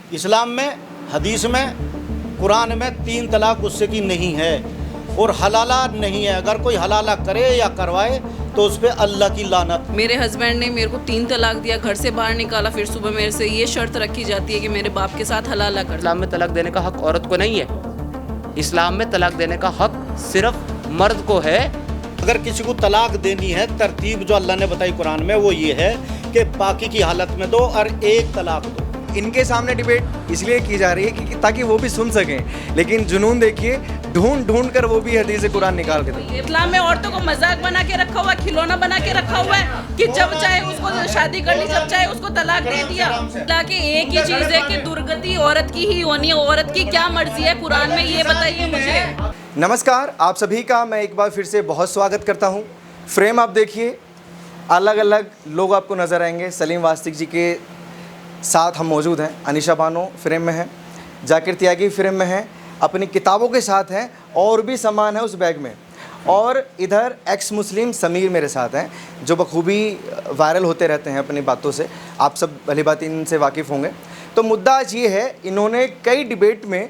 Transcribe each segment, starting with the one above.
इस्लाम में, हदीस में, कुरान में 3 तलाक गुस्से की नहीं है और हलाला नहीं है। अगर कोई हलाला करे या करवाए तो उस पर अल्लाह की लानत। मेरे हस्बैंड ने मेरे को 3 तलाक दिया, घर से बाहर निकाला, फिर सुबह मेरे से ये शर्त रखी जाती है कि मेरे बाप के साथ हलाला कर। इस्लाम में तलाक देने का हक औरत को नहीं है। इस्लाम में तलाक देने का हक सिर्फ मर्द को है। अगर किसी को तलाक देनी है, तरतीब जो अल्लाह ने बताई कुरान में वो ये है कि बाकी की हालत में दो और एक तलाक दो। इनके सामने डिबेट इसलिए की जा रही है कि ताकि वो भी सुन सकें, लेकिन जुनून देखिए, ढूंढ ढूंढ कर वो भी हदीस कुरान निकाल के देते। इस्लाम में औरतों को मजाक बना के रखा हुआ है, खिलौना बना के रखा हुआ है कि जब चाहे उसको शादी कर ली, जब चाहे उसको तलाक दे दिया। ताकि एक ही चीज है कि दुर्गति औरत की ही होनी है। औरत की क्या मर्जी है कुरान में, ये बताइए मुझे। नमस्कार, आप सभी का मैं एक बार फिर से बहुत स्वागत करता हूँ। फ्रेम आप देखिए, अलग अलग लोग आपको नज़र आएंगे। सलीम वास्तिक जी के साथ हम मौजूद हैं, अनीशा बानो फ्रेम में है, जाकिर त्यागी फ्रेम में है, अपनी किताबों के साथ हैं और भी सामान है उस बैग में। और इधर एक्स मुस्लिम समीर मेरे साथ हैं, जो बखूबी वायरल होते रहते हैं अपनी बातों से। आप सब भली बात इनसे वाकिफ़ होंगे। तो मुद्दा आज ये है, इन्होंने कई डिबेट में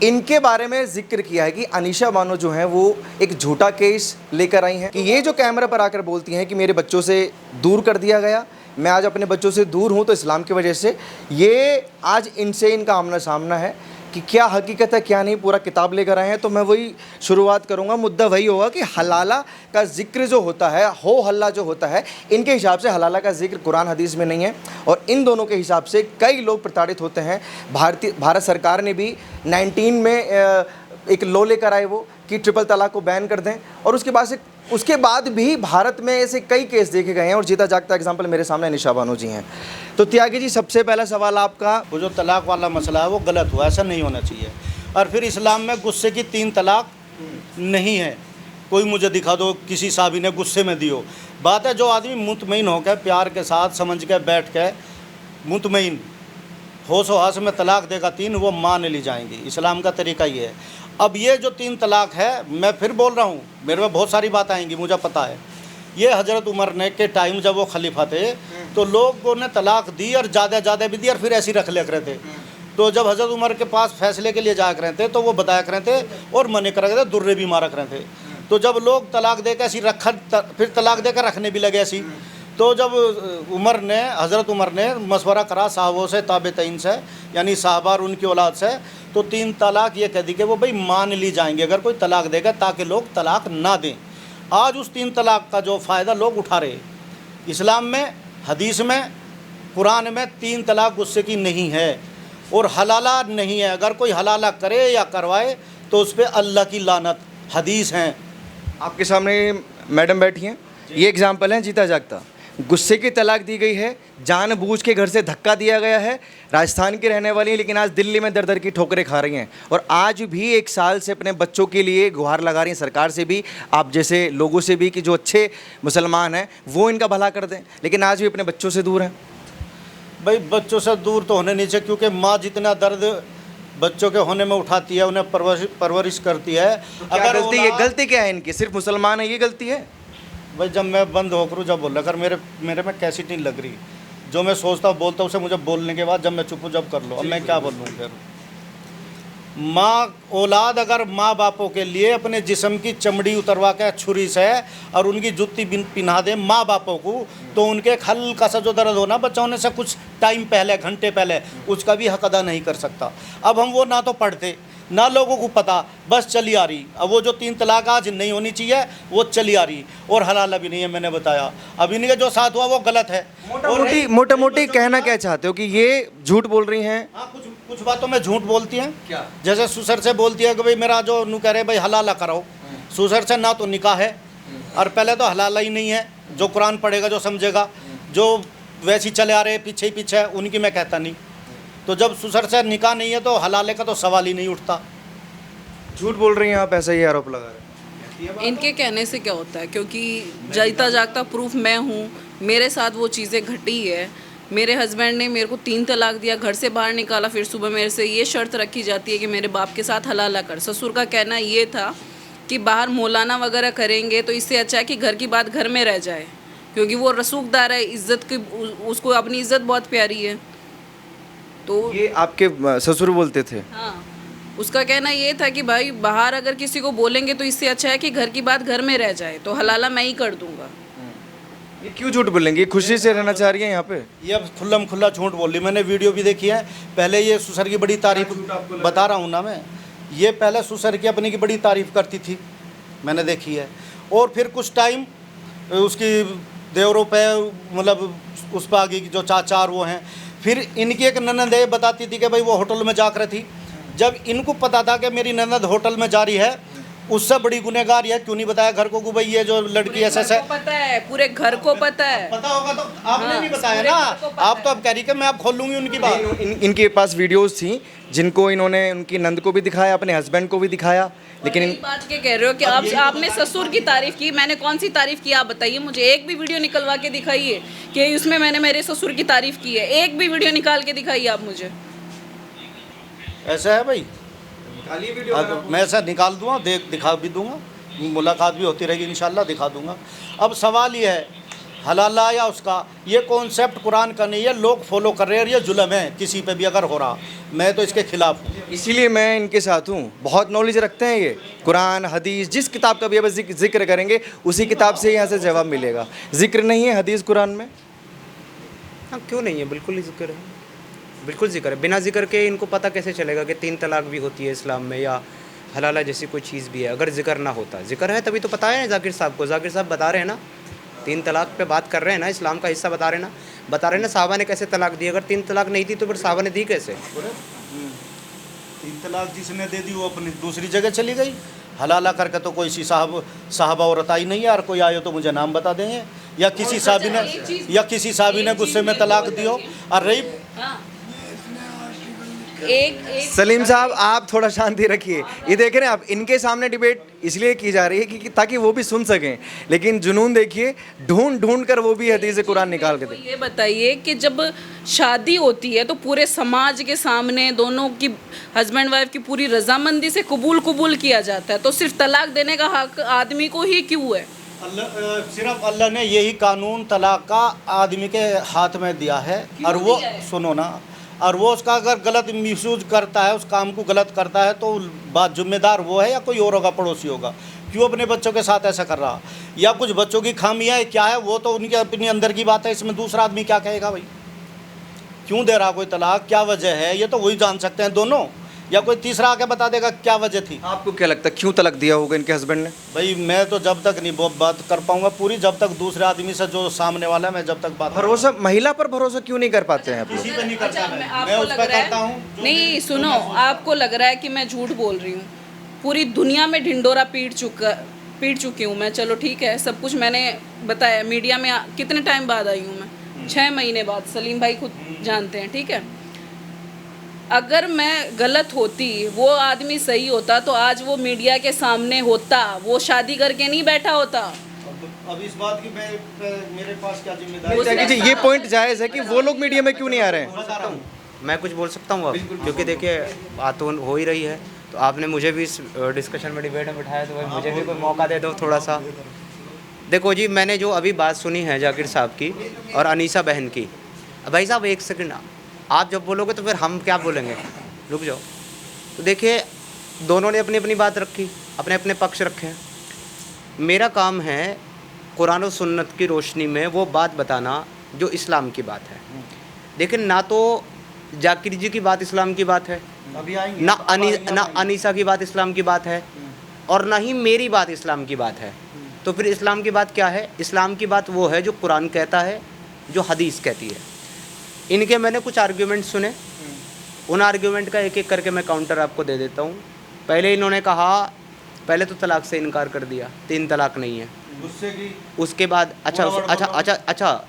इनके बारे में जिक्र किया है कि अनीशा बानो जो हैं वो एक झूठा केस लेकर आई हैं कि ये जो कैमरा पर आकर बोलती हैं कि मेरे बच्चों से दूर कर दिया गया, मैं आज अपने बच्चों से दूर हूँ तो इस्लाम की वजह से। ये आज इनसे इनका आमना सामना है कि क्या हकीकत है क्या नहीं, पूरा किताब लेकर आए हैं। तो मैं वही शुरुआत करूँगा। मुद्दा वही होगा कि हलाला का जिक्र जो होता है, हो हल्ला जो होता है, इनके हिसाब से हलाला का जिक्र कुरान हदीस में नहीं है और इन दोनों के हिसाब से कई लोग प्रताड़ित होते हैं। भारत सरकार ने भी 19 में एक लॉ लेकर आए वो कि ट्रिपल तलाक को बैन कर दें, और उसके बाद भी भारत में ऐसे कई केस देखे गए हैं और जीता जागता एग्जाम्पल मेरे सामने अनीशा बानो जी हैं। तो त्यागी जी, सबसे पहला सवाल आपका। वो जो तलाक वाला मसला है वो गलत हुआ, ऐसा नहीं होना चाहिए। और फिर इस्लाम में गुस्से की 3 तलाक नहीं है। कोई मुझे दिखा दो किसी साहबी ने गुस्से में दी हो। बात है जो आदमी मुतमईन होकर प्यार के साथ समझ के बैठ के मुतमईन होश हवास में तलाक देगा 3, वो मान ली जाएंगी। इस्लाम का तरीका ये है। अब ये जो 3 तलाक है, मैं फिर बोल रहा हूँ, मेरे में बहुत सारी बात आएंगी, मुझे पता है। ये हज़रत उमर ने के टाइम जब वो खलीफा थे तो लोगों ने तलाक दी और ज़्यादा भी दी और फिर ऐसे ही रख लिया करे थे। तो जब हज़रत उमर के पास फैसले के लिए जाया करे थे तो वो बताया करे थे और मने कर थे, दुर्रे भी मारा करे थे। तो जब लोग तलाक देकर ऐसी फिर तलाक देकर रखने भी लगे ऐसी। तो जब हज़रत उमर ने मशवरा करा साहबों से, ताबेतईन से, यानी साहबा और उनकी औलाद से, तो 3 तलाक ये कह दी कि वो भाई मान ली जाएंगे अगर कोई तलाक देगा, ताकि लोग तलाक ना दें। आज उस 3 तलाक का जो फ़ायदा लोग उठा रहे। इस्लाम में, हदीस में, कुरान में 3 तलाक गुस्से की नहीं है और हलाला नहीं है। अगर कोई हलाला करे या करवाए तो उस पर अल्लाह की लानत। हदीस हैं। आपके सामने मैडम बैठी हैं, ये एग्जाम्पल है जीता जागता। गुस्से की तलाक दी गई है, जानबूझ के घर से धक्का दिया गया है। राजस्थान की रहने वाली है लेकिन आज दिल्ली में दर दर की ठोकरें खा रही हैं और आज भी 1 साल से अपने बच्चों के लिए गुहार लगा रही हैं सरकार से भी, आप जैसे लोगों से भी, कि जो अच्छे मुसलमान हैं वो इनका भला कर दें, लेकिन आज भी अपने बच्चों से दूर हैं। भाई बच्चों से दूर तो होने नहीं चाहिए, क्योंकि माँ जितना दर्द बच्चों के होने में उठाती है, उन्हें परवरिश करती है। तो अगर गलती क्या है इनकी? सिर्फ मुसलमान है, ये गलती है? भाई जब मैं बंद हो करूँ, जब बोल, अगर मेरे में कैसेट नहीं लग रही, जो मैं सोचता हूँ बोलता हूँ, उसे मुझे बोलने के बाद जब मैं चुप हूँ जब कर लो। अब मैं क्या बोलूँ फिर? माँ औलाद अगर माँ बापों के लिए अपने जिस्म की चमड़ी उतरवा के छुरी से और उनकी जुत्ती पिन्हा दे माँ बापों को, तो उनके हल्का सा जो दर्द होना बच्चा होने से कुछ टाइम पहले, घंटे पहले, उसका भी हक अदा नहीं कर सकता। अब हम वो ना तो पढ़ते ना लोगों को पता, बस चली आ रही। अब वो जो 3 तलाक आज नहीं होनी चाहिए वो चली आ रही और हलाला भी नहीं है, मैंने बताया। अब इनके जो साथ हुआ वो गलत है। मोटा मोटी कहना क्या चाहते हो कि ये झूठ बोल रही हैं? हाँ, कुछ बातों में झूठ बोलती हैं। क्या? जैसे ससुर से बोलती है कि भाई मेरा जो नू कह रहे भाई हलाला कराओ। ससुर से ना तो निकाह है और पहले तो हलाला ही नहीं है। जो कुरान पढ़ेगा, जो समझेगा, जो वैसे ही चले आ रहे पीछे ही पीछे, उनकी मैं कहता नहीं। तो जब ससुर से निकाह नहीं है तो हलाले का तो सवाल ही नहीं उठता। झूठ बोल रही हैं आप, ऐसा ही आरोप लगा रहे हैं। इनके कहने से क्या होता है, क्योंकि जीता जागता प्रूफ मैं हूँ, मेरे साथ वो चीज़ें घटी है। मेरे हस्बैंड ने मेरे को 3 तलाक दिया, घर से बाहर निकाला, फिर सुबह मेरे से ये शर्त रखी जाती है कि मेरे बाप के साथ हलाला कर। ससुर का कहना ये था कि बाहर मौलाना वगैरह करेंगे तो इससे अच्छा है कि घर की बात घर में रह जाए, क्योंकि वो रसूखदार है, इज़्ज़त की, उसको अपनी इज़्ज़त बहुत प्यारी है। तो ये आपके ससुर बोलते थे? हाँ, उसका कहना ये था कि भाई बाहर अगर किसी को बोलेंगे तो इससे अच्छा है कि घर की बात घर में रह जाए, तो हलाला मैं ही कर दूंगा। ये क्यों झूठ बोलेंगे? ये खुशी से रहना चाह रही है यहाँ पे? ये अब खुल्लम खुल्ला झूठ बोल रही। मैंने वीडियो भी देखी है। पहले ये ससुर की बड़ी तारीफ बता रहा हूँ ना मैं, ये पहले ससुर की अपनी की बड़ी तारीफ करती थी, मैंने देखी है। और फिर कुछ टाइम उसकी देवरों पे मतलब उस पर आगे की जो चाचा और वो हैं, फिर इनकी एक ननद है बताती थी कि भाई वो होटल में जाकर थी। जब इनको पता था कि मेरी ननद होटल में जा रही है, उससे बड़ी गुनहगार है, क्यों नहीं बताया घर को कि भाई ये जो लड़की ऐसे ऐसे। पता है, पूरे घर को पता है। पता होगा तो आपने हाँ, नहीं बताया पूरे ना। घर को पता आप तो अब कह रही कि मैं आप खोल लूंगी उनकी बात। इनके पास वीडियोस थी जिनको इन्होंने उनकी नंद को भी दिखाया, अपने हस्बैंड को भी दिखाया, लेकिन यही बात के कह रहे हो कि आप आपने ससुर की तारीफ की, मैंने कौन सी तारीफ की आप बताइए मुझे। एक भी वीडियो निकलवा के दिखाइए कि उसमें मैंने मेरे ससुर की तारीफ की है। एक भी वीडियो निकाल के दिखाइए आप मुझे। ऐसा है भाई, मैं ऐसा निकाल दूंगा, दिखा भी दूंगा, मुलाकात भी होती रहेगी इंशाल्लाह, दिखा दूंगा। अब सवाल ये है हलाला या उसका, ये कॉन्सेप्ट कुरान का नहीं है, लोग फॉलो कर रहे हैं, ये जुल्म है किसी पे भी अगर हो रहा। मैं तो इसके खिलाफ हूँ। इसीलिए मैं इनके साथ हूँ। बहुत नॉलेज रखते हैं ये, कुरान हदीस, जिस किताब का भी अब जिक्र करेंगे उसी किताब से यहाँ से जवाब मिलेगा। जिक्र नहीं है हदीस कुरान में? हाँ, क्यों नहीं है, बिल्कुल ही जिक्र है, बिल्कुल जिक्र है। बिना जिक्र के इनको पता कैसे चलेगा कि 3 तलाक भी होती है इस्लाम में या हलाला जैसी कोई चीज़ भी है? अगर जिक्र ना होता, जिक्र है तभी तो पता है ना जाकिर साहब को। जाकिर साहब बता रहे हैं ना, 3 तलाक पे बात कर रहे हैं ना, इस्लाम का हिस्सा बता रहे हैं ना साहबा ने कैसे तलाक दी। अगर 3 तलाक नहीं थी तो फिर साहबा ने दी कैसे? 3 तलाक जिसने दे दी वो अपनी दूसरी जगह चली गई। हलाला करके तो कोई सी साहबा औरत आई नहीं है, यार कोई आयो तो मुझे नाम बता देंगे, या किसी साहबी ने गुस्से में तलाक दियो। और रही एक सलीम साहब आप थोड़ा शांति रखिए। ये देख रहे हैं आप, इनके सामने डिबेट इसलिए की जा रही है कि ताकि वो भी सुन सकें, लेकिन जुनून देखिए, ढूंढ ढूंढ कर वो भी हदीस कुरान निकाल के दे। ये बताइए कि जब शादी होती है तो पूरे समाज के सामने दोनों की, हस्बैंड वाइफ की पूरी रजामंदी से कबूल किया जाता है, तो सिर्फ तलाक देने का हक आदमी को ही क्यों है? सिर्फ अल्लाह ने यही कानून तलाक का आदमी के हाथ में दिया है। और वो सुनो ना, और वो उसका अगर गलत मिसयूज करता है, उस काम को गलत करता है, तो बात जिम्मेदार वो है या कोई और होगा, पड़ोसी होगा? क्यों अपने बच्चों के साथ ऐसा कर रहा? या कुछ बच्चों की खामियां है, क्या है, वो तो उनके अपनी अंदर की बात है, इसमें दूसरा आदमी क्या कहेगा भाई? क्यों दे रहा कोई तलाक, क्या वजह है, ये तो वही जान सकते हैं दोनों, या कोई तीसरा आके बता देगा क्या वजह थी। आपको क्या लगता है क्यों तलाक दिया होगा इनके हस्बैंड ने? भाई मैं तो जब तक नहीं बात कर पाऊंगा पूरी, जब तक दूसरे आदमी से जो सामने वाला है, मैं जब तक बात भरोसा, महिला पर भरोसा क्यों नहीं कर पाते हैं आप लोग? किसी पे नहीं करता मैं आपको उस लग पे रहा करता है हूँ। नहीं, सुनो, आपको लग रहा है कि मैं झूठ बोल रही हूँ। पूरी दुनिया में ढिंडोरा पीट चुकी हूँ मैं। चलो ठीक है, सब कुछ मैंने बताया। मीडिया में कितने टाइम बाद आई हूँ मैं? 6 महीने बाद। सलीम भाई खुद जानते हैं, ठीक है। अगर मैं गलत होती, वो आदमी सही होता, तो आज वो मीडिया के सामने होता, वो शादी करके नहीं बैठा होता। अब इस बात की मेरे पास क्या जिम्मेदारी? जैकी जी, ये पॉइंट जायज़ है कि वो लोग मीडिया में क्यों नहीं आ रहे हैं? बता रहा हूँ। मैं कुछ बोल सकता हूँ अब, क्योंकि देखिए बात तो हो ही रही है, तो आपने मुझे भी इस डिस्कशन में, डिबेट में बिठाया, तो भाई मुझे भी कोई मौका दे दो थोड़ा सा। देखो जी, मैंने जो अभी बात सुनी है जाकिर साहब की और अनीसा बहन की, भाई साहब एक सेकंड, आप जब बोलोगे तो फिर हम क्या बोलेंगे? रुक जाओ। तो देखिए, दोनों ने अपनी अपनी बात रखी, अपने अपने पक्ष रखे हैं। मेरा काम है कुरान और सुन्नत की रोशनी में वो बात बताना जो इस्लाम की बात है। लेकिन ना तो जाकिर जी की बात इस्लाम की बात है, अभी आएंगे, ना अनीसा की बात इस्लाम की बात है, और ना ही मेरी बात इस्लाम की बात है। तो फिर इस्लाम की बात क्या है? इस्लाम की बात वो है जो कुरान कहता है, जो हदीस कहती है। इनके मैंने कुछ आर्ग्यूमेंट सुने, उन आर्ग्यूमेंट का एक एक करके मैं काउंटर आपको दे देता हूँ। पहले इन्होंने कहा, पहले तो तलाक से इनकार कर दिया, 3 तलाक नहीं है। गुस्से की, उसके बाद अच्छा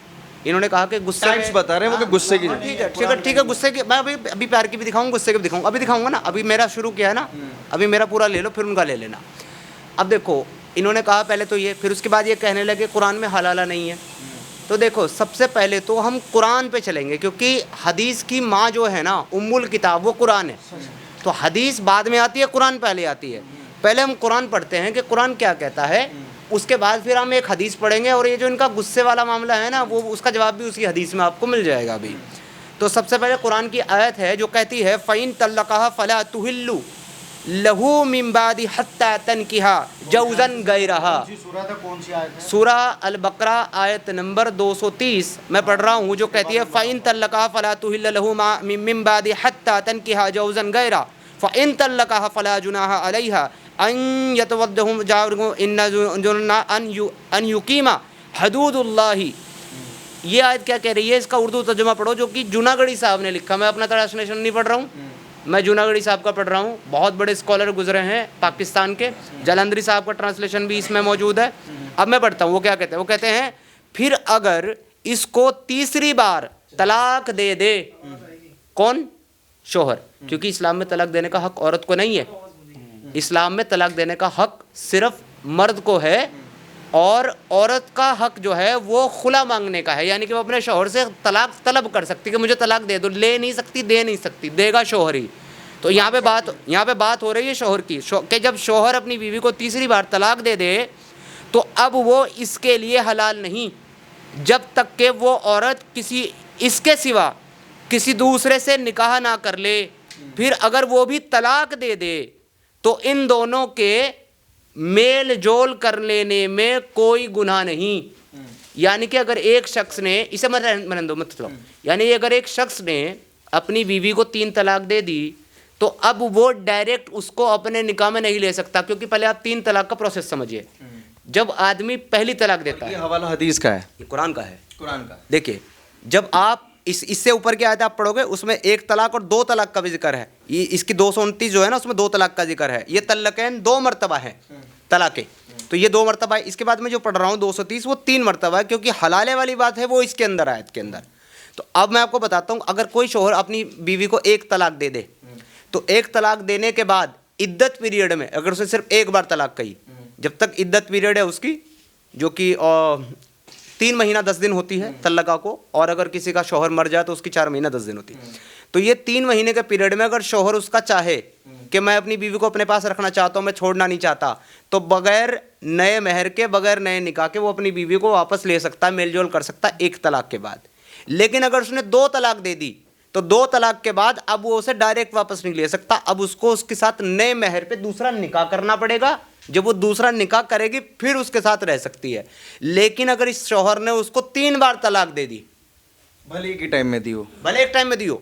इन्होंने कहा कि गुस्से में बता रहे हैं वो कि गुस्से की। ठीक है, गुस्से की मैं अभी प्यार की भी दिखाऊँ, गुस्से की भी दिखाऊँ, अभी दिखाऊँगा ना। अभी मेरा शुरू किया है ना, अभी मेरा पूरा ले लो, फिर उनका ले लेना। अब देखो, इन्होंने कहा पहले तो ये, फिर उसके बाद ये कहने लगे कुरान में हलाला नहीं है। तो देखो, सबसे पहले तो हम कुरान पे चलेंगे, क्योंकि हदीस की माँ जो है ना, उम्मुल किताब, वो कुरान है। तो हदीस बाद में आती है, कुरान पहले आती है। पहले हम कुरान पढ़ते हैं कि कुरान क्या कहता है, उसके बाद फिर हम एक हदीस पढ़ेंगे, और ये जो इनका गुस्से वाला मामला है ना, वो उसका जवाब भी उसी हदीस में आपको मिल जाएगा। अभी तो सबसे पहले कुरान की आयत है जो कहती है फ़इन तल्लक़हा फ़ला तुहिल्लु लहू मिन बादी हत्ता तनकिहा जौज़न गैरहा। कौन सी आयत है? सूरा अल बकरा आयत नंबर 230 मैं पढ़ रहा हूँ, जो कहती है फ़इन तल्लक़हा फ़ला तुहिल्लु लहू मिन बादी हत्ता तनकिहा जौज़न गैरा फ़इन तल्लक़हा फ़ला जुनाहा अलैहा अन यतवद्दहुम जावरगु इन्ना जुन्ना अन युकीमा हदूदुल्लाही। ये आयत क्या कह रही है, इसका उर्दू तर्जुमा पढ़ो जो कि जूनागढ़ी साहब ने लिखा। मैं अपना ट्रांसलेशन नहीं पढ़ रहा हूँ, मैं जूनागढ़ी साहब का पढ़ रहा हूँ। बहुत बड़े स्कॉलर गुजरे हैं पाकिस्तान के, जलंधरी साहब का ट्रांसलेशन भी इसमें मौजूद है। अब मैं पढ़ता हूँ, वो क्या कहते हैं। वो कहते हैं फिर अगर इसको तीसरी बार तलाक दे दे, कौन? शोहर, क्योंकि इस्लाम में तलाक देने का हक औरत को नहीं है। इस्लाम में तलाक देने का हक सिर्फ मर्द को है, और औरत का हक जो है वो खुला मांगने का है, यानी कि वो अपने शौहर से तलाक तलब कर सकती कि मुझे तलाक दे दो, ले नहीं सकती, दे नहीं सकती, देगा शौहर ही। तो यहाँ पे बात हो रही है शौहर की, कि जब शौहर अपनी बीवी को तीसरी बार तलाक दे दे तो अब वो इसके लिए हलाल नहीं, जब तक कि वो औरत किसी इसके सिवा किसी दूसरे से निकाह ना कर ले। फिर अगर वो भी तलाक दे दे तो इन दोनों के मेल जोल कर लेने में कोई गुनाह नहीं। यानी कि अगर एक शख्स ने, इसे मतलब यानी अगर एक शख्स ने अपनी बीवी को 3 तलाक दे दी तो अब वो डायरेक्ट उसको अपने निकाह में नहीं ले सकता, क्योंकि पहले आप 3 तलाक का प्रोसेस समझिए। जब आदमी पहली तलाक देता है, हवाला हदीस का है, ये कुरान का है, कुरान का। देखिए जब आप इससे ऊपर की आयत आप पढ़ोगे उसमें 1 तलाक और 2 तलाक का भी जिक्र है। ये इसकी 229 जो है ना, उसमें 2 तलाक का जिक्र है। ये तल्लकैन 2 मरतबा है तलाक़े, तो ये 2 मरतबा है। इसके बाद में जो पढ़ रहा हूँ 230 वो 3 मरतबा है, क्योंकि हलाले वाली बात है वो इसके अंदर आयत के अंदर। तो अब मैं आपको बताता हूँ, अगर कोई शौहर अपनी बीवी को 1 तलाक दे दे तो 1 तलाक देने के बाद इद्दत पीरियड में अगर उसने सिर्फ 1 बार तलाक कही, जब तक इद्दत पीरियड है उसकी, जो कि 3 महीना 10 दिन होती है तल्लका को, और अगर किसी का शौहर मर जाए तो उसकी 4 महीना 10 दिन होती है। तो ये 3 महीने के पीरियड में अगर शौहर उसका चाहे कि मैं अपनी बीवी को अपने पास रखना चाहता हूँ, मैं छोड़ना नहीं चाहता, तो बगैर नए महर के, बगैर नए निकाह के वो अपनी बीवी को वापस ले सकता है, मेलजोल कर सकता है 1 तलाक के बाद। लेकिन अगर उसने 2 तलाक दे दी तो 2 तलाक के बाद अब वो उसे डायरेक्ट वापस नहीं ले सकता, अब उसको उसके साथ नए महर पे दूसरा निकाह करना पड़ेगा। जब वो दूसरा निकाह करेगी फिर उसके साथ रह सकती है। लेकिन अगर इस शौहर ने उसको 3 बार तलाक दे दी, भले एक ही टाइम में दियो, भले एक टाइम में दियो,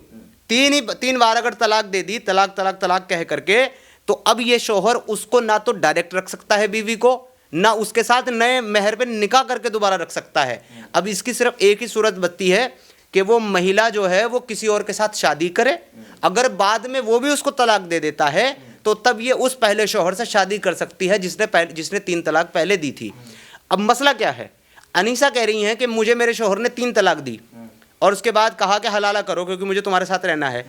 3 बार अगर तलाक दे दी, तलाक तलाक तलाक कह करके, तो अब ये शौहर उसको ना तो डायरेक्ट रख सकता है बीवी को, ना उसके साथ नए महर पे निकाह करके दोबारा रख सकता है। अब इसकी सिर्फ एक ही सूरत बनती है कि वो महिला जो है वो किसी और के साथ शादी करे। अगर बाद में वो भी उसको तलाक दे देता है तो तब ये उस पहले शौहर से शादी कर सकती है जिसने 3 तलाक पहले दी थी। अब मसला क्या है, अनीसा कह रही हैं कि मुझे मेरे शौहर ने 3 तलाक दी और उसके बाद कहा कि हलाला करो क्योंकि मुझे तुम्हारे साथ रहना है।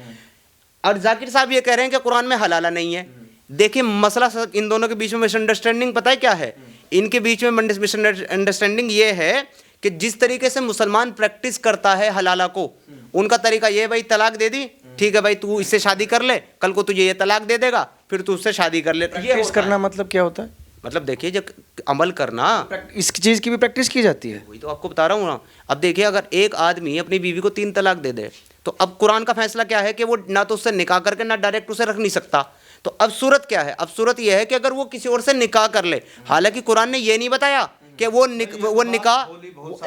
और जाकिर साहब ये कह रहे हैं कि कुरान में हलाला नहीं है। देखिए मसला इन दोनों के बीच में मिसअंडरस्टैंडिंग पता है क्या है? इनके बीच में मिसअंडरस्टैंडिंग ये है कि जिस तरीके से मुसलमान प्रैक्टिस करता है हलाला को, उनका तरीका ये, भाई तलाक दे दी, ठीक है भाई तू इससे शादी कर ले, कल को तुझे ये तलाक दे देगा, फिर तू उससे शादी कर ले। प्रैक्टिस करना मतलब क्या होता है? मतलब देखिए जब अमल करना, इस चीज़ की भी प्रैक्टिस की जाती है। वही तो आपको बता रहा हूँ ना। अब देखिए अगर एक आदमी अपनी बीवी को 3 तलाक दे दे तो अब कुरान का फैसला क्या है कि वो ना तो उससे निकाह करके ना डायरेक्ट उसे रख नहीं सकता। तो अब सूरत क्या है? अब सूरत यह है कि अगर वो किसी और से निकाह कर ले, हालांकि कुरान ने ये नहीं बताया कि वो निकाह,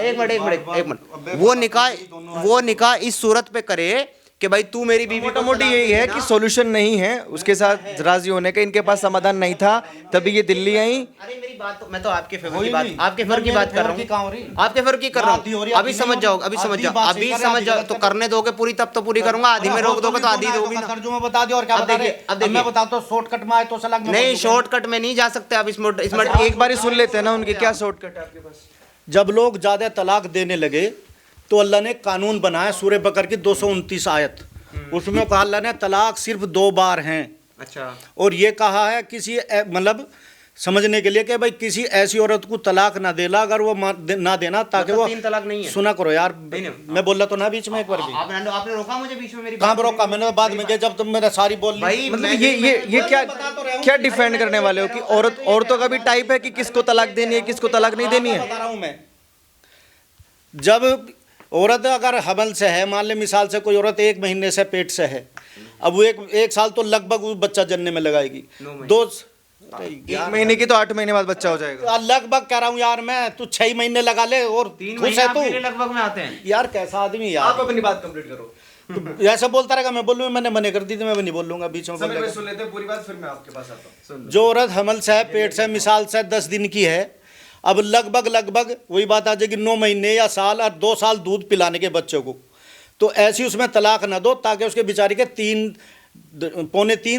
एक मिनट, वो निकाह इस सूरत पे करे कि भाई तू मेरी बीवी। मोटा मोटी यही है कि सॉल्यूशन नहीं है उसके साथ राजी होने का, इनके पास समाधान नहीं था तभी ये दिल्ली आई। अरे मेरी बात तो मैं तो आपके फेवर की बात, आपके फेवर की बात कर रहा हूँ, आपके फेवर की कर रहा हूँ। अभी समझ जाओ, अभी समझ जाओ तो करने दोगे पूरी तब तो पूरी करूंगा, आधी में रोक दोगे तो आधी दोगी ना। तर्जुमा बता दिया और क्या बता रहे? अब मैं बताता हूँ शॉर्टकट में आए तो सलाह नहीं, शॉर्टकट में नहीं जा सकते आप। इसमें एक बार ही सुन लेते हैं ना उनकी क्या शॉर्टकट है आपके पास। जब लोग ज़्यादा तलाक देने लगे तो अल्लाह ने कानून बनाया, सूरह बकर की 229 आयत, उसमें कहा अल्लाह ने तलाक सिर्फ 2 बार हैं। अच्छा। और ये कहा है किसी मतलब समझने के लिए कि भाई किसी ऐसी औरत को तलाक ना देना अगर वो ना देना, ताकि वो 3 तलाक नहीं है। सुना करो यार, मैं बोल रहा तो ना बीच में एक बार भी। आपने रोका मुझे बीच में, मेरी कहाँ रोका मैंने? बाद में जब तुम मेरा सारी बोल भाई, मतलब ये क्या डिफेंड करने वाले हो कि औरतों का भी टाइप है कि किसको तलाक देनी है किसको तलाक नहीं देनी है? बता रहा हूँ मैं। जब औरत अगर हमल से है, मान ले मिसाल से कोई औरत 1 महीने से पेट से है, अब वो एक साल तो लगभग वो बच्चा जनने में लगाएगी। 1 महीने की तो 8 महीने बाद बच्चा हो जाएगा। लगभग कह रहा हूँ यार मैं, तू 6 महीने लगा ले और 3 खुश है तू। महीने लगभग में आते हैं यार कैसा आदमी यार। आप अपनी बात कंप्लीट करो। तो ऐसा बोलता रहेगा, मैं बोलूँ, मैंने मने कर दी थी, मैं नहीं बोलूंगा बीच में। समय में सुन लेते हैं पूरी बात, फिर मैं आपके पास आता हूँ। सुन लो। जो औरत हमल से है, पेट से मिसाल से 10 दिन की है, अब लगभग वही बात आ जाएगी 9 महीने या साल और 2 साल दूध पिलाने के बच्चों को, तो ऐसी उसमें तलाक ना दो ताकि उसके बेचारे के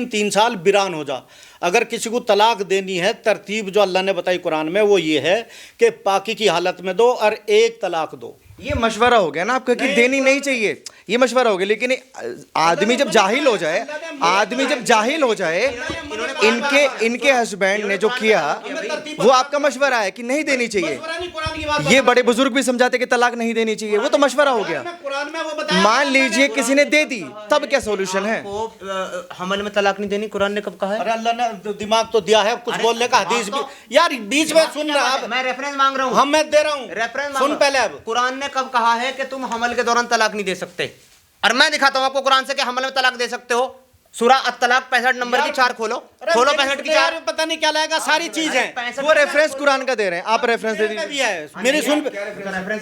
3 साल बिरान हो जा। अगर किसी को तलाक देनी है, तरतीब जो अल्लाह ने बताई कुरान में वो ये है कि पाकी की हालत में दो और 1 तलाक दो। ये मशवरा हो गया ना आपका कि देनी नहीं चाहिए, ये मशवरा हो गया। लेकिन आदमी जब जाहिल हो जाए, इनके हस्बैंड ने जो किया वो आपका मशवरा है कि नहीं देनी चाहिए। ये बड़े बुजुर्ग भी समझाते कि तलाक नहीं देनी चाहिए, वो तो मशवरा हो गया। मान लीजिए किसी ने दे दी, तब क्या सोल्यूशन है? हमल में तलाक नहीं देनी कुरान ने कब कहा है? अरे अल्लाह ने दिमाग तो दिया है कुछ बोलने का, हदीस भी यार बीच में सुन रहा है। मैं रेफरेंस मांग रहा हूँ। हम मैं दे रहा हूँ रेफरेंस सुन पहले। अब कुरान ने कब कहा है कि तुम हमल के दौरान तलाक नहीं दे सकते? और मैं दिखाता हूँ आपको कुरान से कि हमल में तलाक दे सकते हो। सूरा अत-तलाक 65 नंबर की 4 खोलो 65 की 4। पता नहीं क्या लाएगा, सारी चीज है। वो रेफरेंस कुरान का दे रहे हैं, आप रेफरेंस दे दीजिए। मेरी सुन,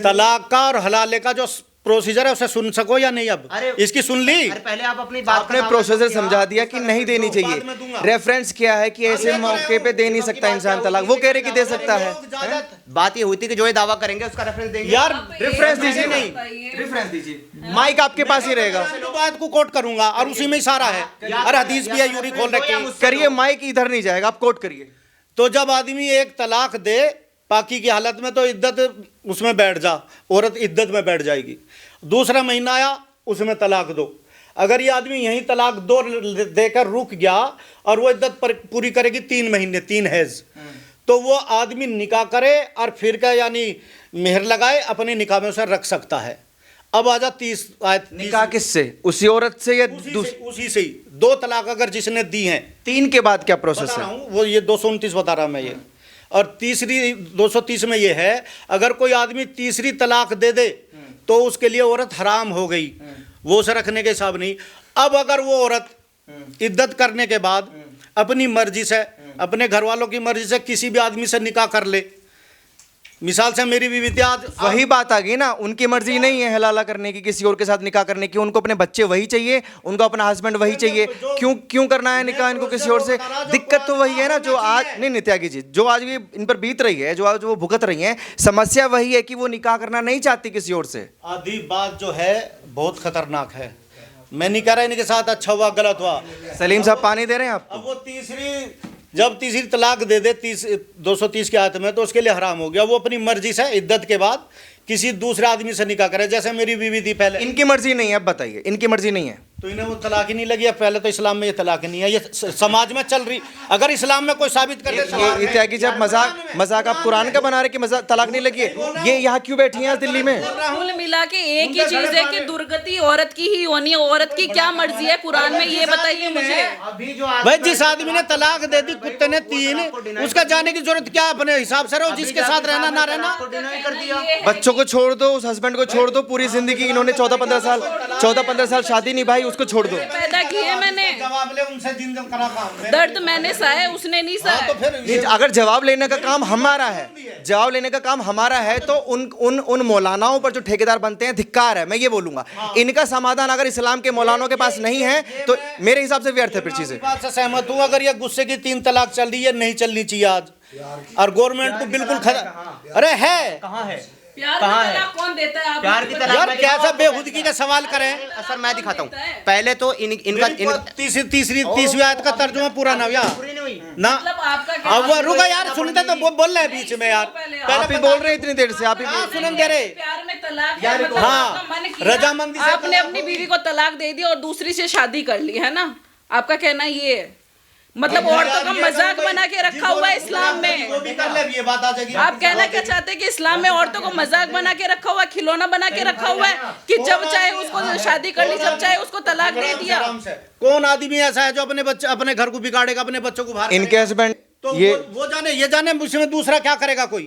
तलाक का और हलाले का जो प्रोसीजर है उसे सुन सको या नहीं? अब इसकी सुन ली। पहले आप अपनी बात आपने प्रोसीजर समझा दिया कि नहीं देनी चाहिए। रेफरेंस क्या है कि ऐसे मौके पे दे नहीं सकता इंसान तलाक, वो कह रहे कि दे सकता है। बात ये हुई थी कि जो ये दावा करेंगे उसका रेफरेंस देंगे। यार रेफरेंस दीजिए, नहीं रेफरेंस दीजिए, माइक आपके पास ही रहेगा। बात को कोट करूंगा और उसी में ही सारा है। और हदीस भी है, यूरी खोल रखी। करिए, माइक इधर नहीं जाएगा, आप कोट करिए। तो जब आदमी 1 तलाक दे पाकी की हालत में, तो इद्दत उसमें बैठ जा, औरत इद्दत में बैठ जाएगी। दूसरा महीना आया, उसमें तलाक दो। अगर ये आदमी यहीं तलाक दो देकर रुक गया और वो इद्दत पूरी करेगी 3 महीने 3 हैज, तो वो आदमी निकाह करे और फिर का यानी मेहर लगाए, अपने निकाह में उसे रख सकता है। अब आजा 30 आयत। निकाह किससे? उसी औरत से या उसी से ही 2 तलाक अगर जिसने दी हैं। 3 के बाद क्या प्रोसेस बता है? रहा हूं, वो ये 229 बता रहा मैं ये। और तीसरी 230 में ये है, अगर कोई आदमी तीसरी तलाक दे दे तो उसके लिए औरत हराम हो गई, वो उसे रखने के हिसाब नहीं। अब अगर वो औरत इद्दत करने के बाद अपनी मर्जी से, अपने घर वालों की मर्जी से किसी भी आदमी से निकाह कर ले, मिसाल से मेरी बीवी थी, आज वही बात आ गई ना, उनकी मर्जी नहीं है हलाला करने की, किसी और के साथ निकाह करने की। उनको अपने बच्चे वही चाहिए, उनको अपना हस्बैंड वही चाहिए। क्यों करना है निकाह इनको किसी और से? दिक्कत तो वही है ना जो आज, नहीं त्यागी जी, जो आज भी इन पर बीत रही है, जो आज वो भुगत रही हैं, समस्या वही है कि वो निकाह करना नहीं चाहती किसी और से। आधी बात जो है बहुत खतरनाक है। मैं नहीं कह रहा इनके साथ अच्छा हुआ गलत हुआ। सलीम साहब पानी दे रहे हैं आप? अब वो जब तीसरी तलाक दे दे 230 के आयत में, तो उसके लिए हराम हो गया। वो अपनी मर्जी से इद्दत के बाद किसी दूसरे आदमी से निकाह करे, जैसे मेरी बीवी थी पहले। इनकी मर्जी नहीं है, अब बताइए, इनकी मर्जी नहीं है तो इन्हें वो तलाक ही नहीं लगी। अब पहले तो इस्लाम में ये तलाक नहीं है, ये समाज में चल रही। अगर इस्लाम में कोई साबित कर दे, ये त्यागी जब मजाक आप कुरान का बना रहे कि मजाक तलाक नहीं लगी है, ये यहाँ क्यों बैठी हैं दिल्ली में? कुल मिला के एक ही चीज है कि दुर्गति औरत की ही होनी है। औरत की क्या मर्जी है कुरान में, ये बताइए मुझे। अभी जो भाई जिस आदमी ने तलाक दे दी, कुत्ते ने 3, उसका जाने की जरूरत क्या? अपने हिसाब से रहो, जिसके साथ रहना ना रहना। कर दिया। बच्चों को छोड़ दो, उस हस्बैंड को छोड़ दो, पूरी जिंदगी इन्होंने 14-15 साल शादी निभाई, उसको छोड़ दो। पैदा किए मैंने, जवाब ले उनसे, जिन करा काम दर्द मैंने सहा, उसने नहीं सहा। तो फिर नहीं, अगर जवाब लेने का काम हमारा है, जवाब लेने का काम हमारा है, तो उन मौलानाओं पर जो ठेकेदार बनते हैं, धिक्कार है, मैं ये बोलूंगा। इनका समाधान अगर इस्लाम के मौलानों के पास नहीं है तो मेरे हिसाब से व्यर्थ है फिर चीजें। बात से सहमत हूँ। अगर ये गुस्से की 3 तलाक चल रही है, नहीं चलनी चाहिए आज। और गवर्नमेंट को बिल्कुल अरे है कहाँ है? प्यार कहाँ की है? तलाक कौन देता है? प्यार की तलाक यार में कैसा बेहुदगी का सवाल करें। सर मैं दिखाता हूँ। पहले तो इनका तीसरी आयत का तर्जुमा पूरा ना हुआ पूरी नहीं हुई ना। मतलब आपका क्या अब वो रुका यार, सुनते तो बोल रहे हैं बीच में यार। आप ही बोल रहे हैं इतनी देर से, आप ही सुनन दे रहे। प्यार में तलाक है, मतलब हाँ, आपका मन किया, रजामंदी से आपने अपनी बीवी को तलाक दे दी और दूसरी से शादी कर ली है ना। आपका कहना ये है, मतलब औरतों का मजाक बना के रखा हुआ है इस्लाम में। वो भी कर ले, ये बात आ जाएगी। आप कहना क्या चाहते हैं कि इस्लाम में औरतों को मजाक बना के रखा हुआ, खिलौना बना के रखा हुआ है कि जब चाहे उसको शादी कर ली, जब चाहे उसको तलाक दे दिया। कौन आदमी ऐसा है जो अपने बच्चे, अपने घर को बिगाड़ेगा, अपने बच्चों को बाहर? इनके हस्बैंड तो ये वो जाने, ये जाने उसमें दूसरा क्या करेगा कोई।